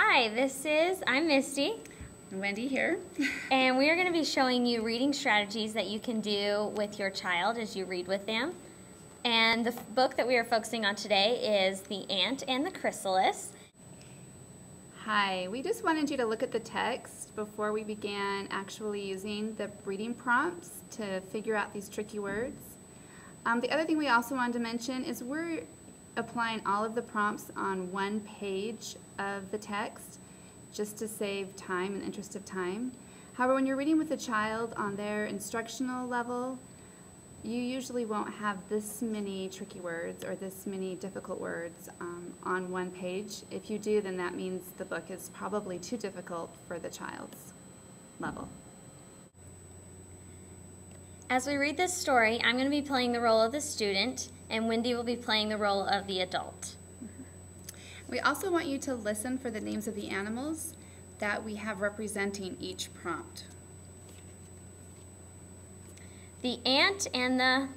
Hi, I'm Misty, Wendy here. and we are going to be showing you reading strategies that you can do with your child as you read with them. And the book that we are focusing on today is The Ant and the Chrysalis. Hi, we just wanted you to look at the text before we began actually using the reading prompts to figure out these tricky words. The other thing we also wanted to mention is we're applying all of the prompts on one page of the text just to save time in the interest of time. However, when you're reading with a child on their instructional level, you usually won't have this many tricky words or this many difficult words on one page. If you do, then that means the book is probably too difficult for the child's level. As we read this story, I'm going to be playing the role of the student, and Wendy will be playing the role of the adult. We also want you to listen for the names of the animals that we have representing each prompt. The ant and the...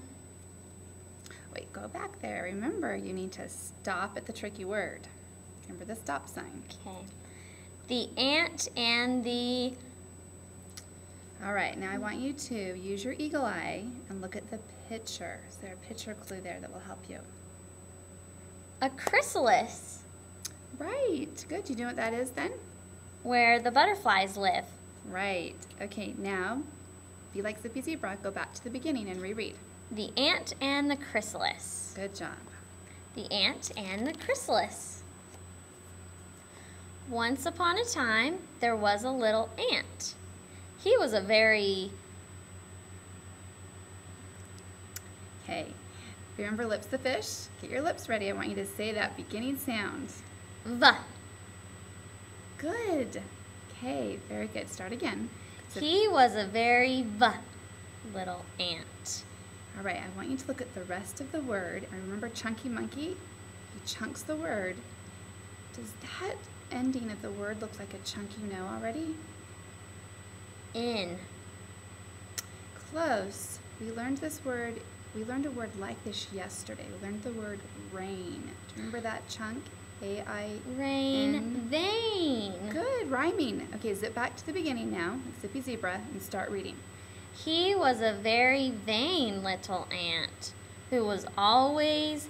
Wait, go back there. Remember, you need to stop at the tricky word. Remember the stop sign. Okay. The ant and the... All right, now I want you to use your eagle eye and look at the picture. Is there a picture clue there that will help you? A chrysalis. Right, good. You know what that is then? Where the butterflies live. Right. Okay, now, be like Zippy Zebra, go back to the beginning and reread. The ant and the chrysalis. Good job. The ant and the chrysalis. Once upon a time, there was a little ant. He was a very... Okay, remember lips the fish? Get your lips ready. I want you to say that beginning sound. V. Good. Okay, very good. Start again. He was a very little ant. All right, I want you to look at the rest of the word. And remember Chunky Monkey? He chunks the word. Does that ending of the word look like a chunk you know already? In. Close. We learned a word like this yesterday. We learned the word rain. Do you remember that chunk? A-I-N. Rain. Vein. Good, rhyming. Okay, zip back to the beginning now, like Zippy Zebra, and start reading. He was a very vain little ant who was always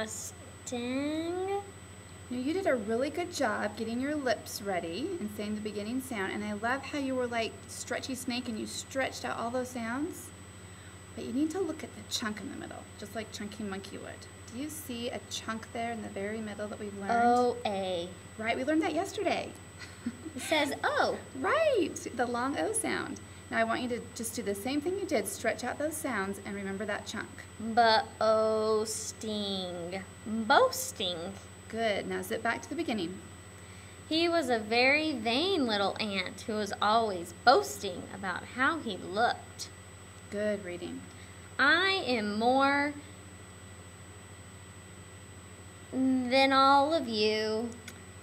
sting. You did a really good job getting your lips ready and saying the beginning sound, and I love how you were like Stretchy Snake and you stretched out all those sounds. But you need to look at the chunk in the middle, just like Chunky Monkey would. Do you see a chunk there in the very middle that we've learned? O-A. Right, we learned that yesterday. It says O. Right, the long O sound. Now I want you to just do the same thing you did, stretch out those sounds and remember that chunk. Boasting. Boasting. Good, now zip back to the beginning. He was a very vain little ant who was always boasting about how he looked. Good reading. I am more than all of you.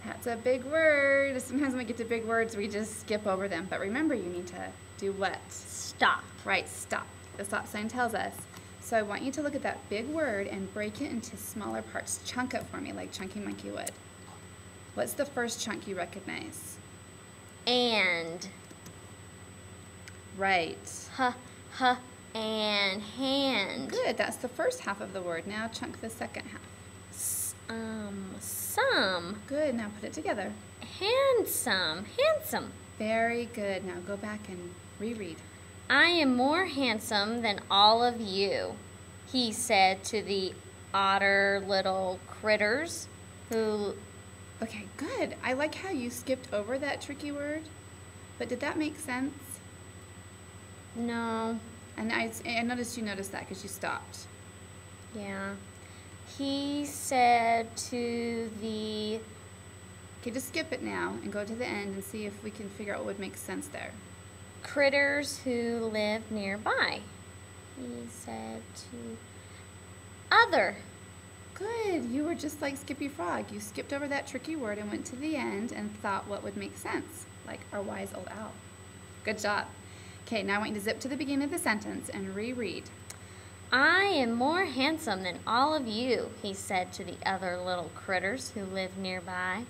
That's a big word. Sometimes when we get to big words, we just skip over them. But remember, you need to do what? Stop. Right, stop. The stop sign tells us. So I want you to look at that big word and break it into smaller parts. Chunk it for me like Chunky Monkey would. What's the first chunk you recognize? And. Right. And hand. Good, that's the first half of the word. Now chunk the second half. Some. Good, now put it together. Handsome. Handsome. Very good. Now go back and reread. I am more handsome than all of you, he said to the otter little critters who... Okay, good. I like how you skipped over that tricky word, but did that make sense? No. And I noticed you noticed that because you stopped. Yeah. He said to the... Okay, just skip it now and go to the end and see if we can figure out what would make sense there. critters who lived nearby. He said to other. Good. You were just like Skippy Frog. You skipped over that tricky word and went to the end and thought what would make sense, like our wise old owl. Good job. Okay, now I want you to zip to the beginning of the sentence and reread. I am more handsome than all of you, he said to the other little critters who lived nearby.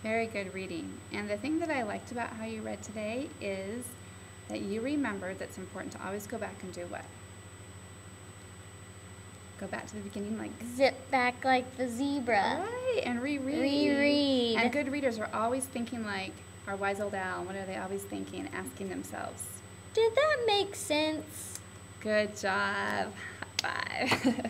Very good reading. And the thing that I liked about how you read today is that you remembered that it's important to always go back and do what? Go back to the beginning, like Zip back like the zebra. right, and reread. Reread. And good readers are always thinking like our wise old owl. What are they always thinking? Asking themselves. Did that make sense? Good job. High five.